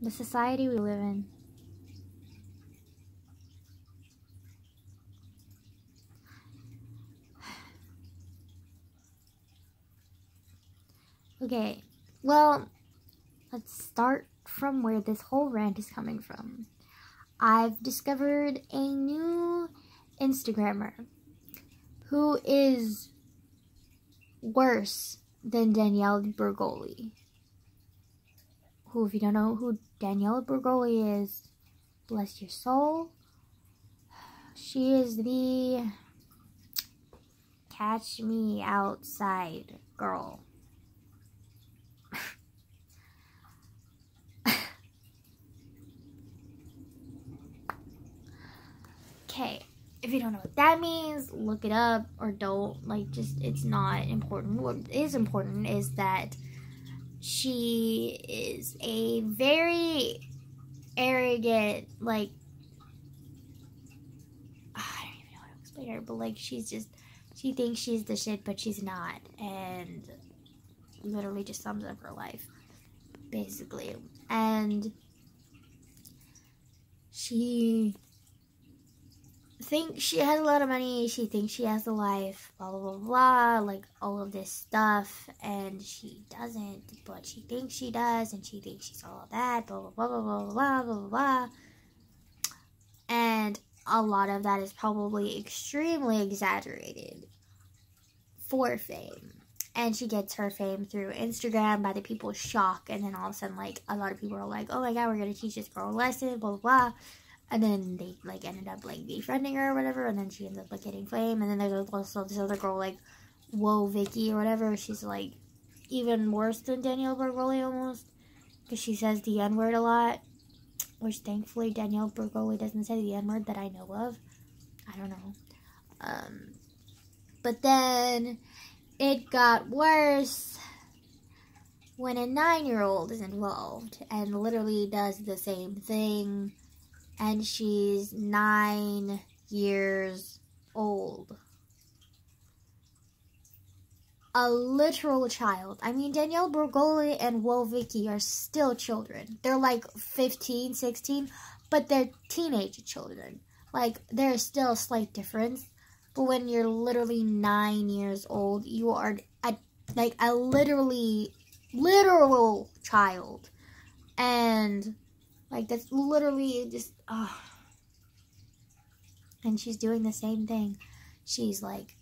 The society we live in. Okay, well, let's start from where this whole rant is coming from. I've discovered a new Instagrammer who is worse than Danielle Bregoli. Who, if you don't know who Danielle Bregoli is, bless your soul. She is the catch me outside girl. Okay, if you don't know what that means, look it up or don't. Like, just, it's not important. What is important is that she is a very arrogant, like, I don't even know how to explain her, but like, she thinks she's the shit, but she's not, and literally just sums up her life, basically. And she thinks she has a lot of money, she thinks she has a life, blah blah blah blah, like all of this stuff, and she doesn't, but she thinks she does, and she thinks she's all of that, blah blah blah blah blah blah blah blah blah. And a lot of that is probably extremely exaggerated for fame. And she gets her fame through Instagram by the people's shock, and then all of a sudden, like, a lot of people are like, oh my god, we're gonna teach this girl a lesson, blah blah blah. And then they, like, ended up, like, befriending her or whatever, and then she ends up, like, getting fame. And then there's also this other girl, like, Whoa Vicky or whatever. She's, like, even worse than Danielle Bregoli almost, because she says the N-word a lot, which thankfully Danielle Bregoli doesn't say the N-word that I know of. I don't know. But then it got worse when a 9-year-old is involved and literally does the same thing. And she's 9 years old. A literal child. I mean, Danielle Bregoli and Whoa Vicky are still children. They're like 15, 16, but they're teenage children. Like, there's still a slight difference. But when you're literally 9 years old, you are like a literal child. And like, that's literally just, and she's doing the same thing. She's like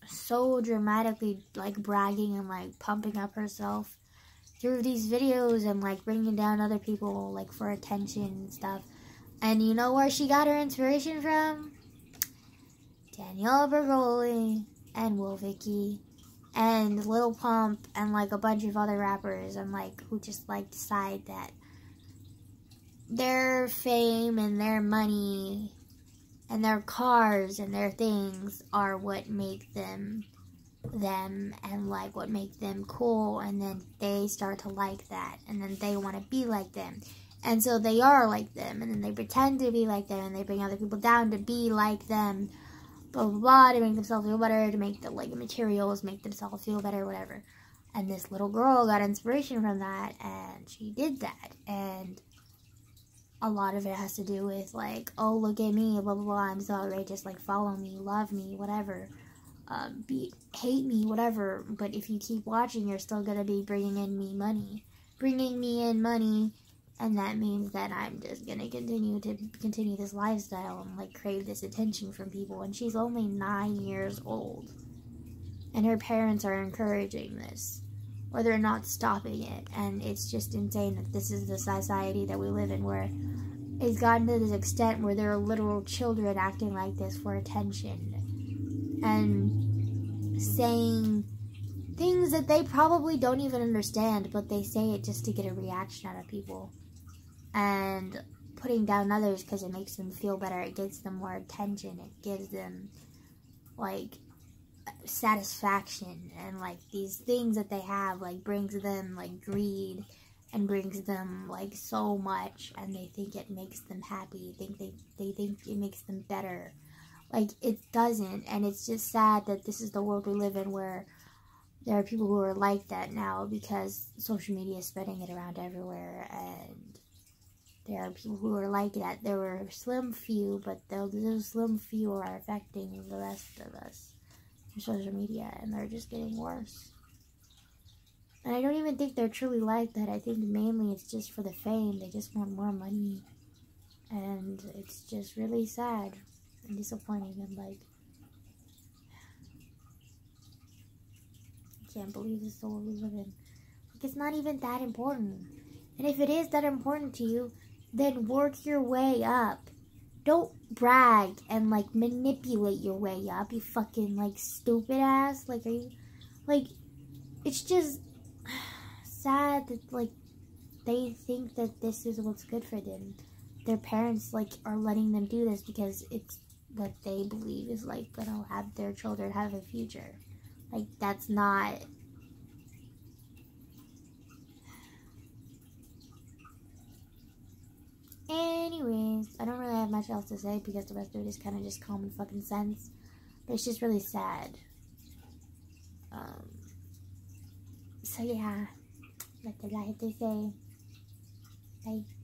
so dramatically, like, bragging and, like, pumping up herself through these videos and, like, bringing down other people, like, for attention and stuff. And you know where she got her inspiration from? Danielle Bregoli and Whoa Vicky and Lil Pump and, like, a bunch of other rappers, and, like, who just, like, decide that their fame and their money and their cars and their things are what make them them, and, like, what make them cool, and then they start to like that, and then they want to be like them, and so they are like them, and then they pretend to be like them, and they bring other people down to be like them, blah blah blah, to make themselves feel better, to make the, like, materials make themselves feel better, whatever. And this little girl got inspiration from that, and she did that, and a lot of it has to do with, like, oh, look at me, blah blah blah, I'm so outrageous, like, follow me, love me, whatever, hate me, whatever. But if you keep watching, you're still gonna be bringing me in money, and that means that I'm just gonna continue this lifestyle and, like, crave this attention from people. And she's only 9 years old, and her parents are encouraging this, or they're not stopping it. And it's just insane that this is the society that we live in, where it's gotten to this extent where there are literal children acting like this for attention and saying things that they probably don't even understand, but they say it just to get a reaction out of people, and putting down others because it makes them feel better, it gives them more attention, it gives them, like, satisfaction, and, like, these things that they have, like, brings them, like, greed, and brings them, like, so much, and they think it makes them happy, they think it makes them better. Like, it doesn't. And it's just sad that this is the world we live in, where there are people who are like that now because social media is spreading it around everywhere, and there are people who are like that. There were slim few, but those slim few are affecting the rest of us through social media, and they're just getting worse. And I don't even think they're truly like that. I think mainly it's just for the fame. They just want more money. And it's just really sad and disappointing. And like, I can't believe this world we live in. Like, it's not even that important. And if it is that important to you, then work your way up. Don't brag and like manipulate your way up, you fucking like stupid ass. Like, are you, like, it's just sad that like they think that this is what's good for them. Their parents like are letting them do this because it's what they believe is like gonna have their children have a future. Like, that's not. Anyways, I don't really have much else to say because the rest of it is kind of just common fucking sense. But it's just really sad. So yeah, that's all I have to say. Bye.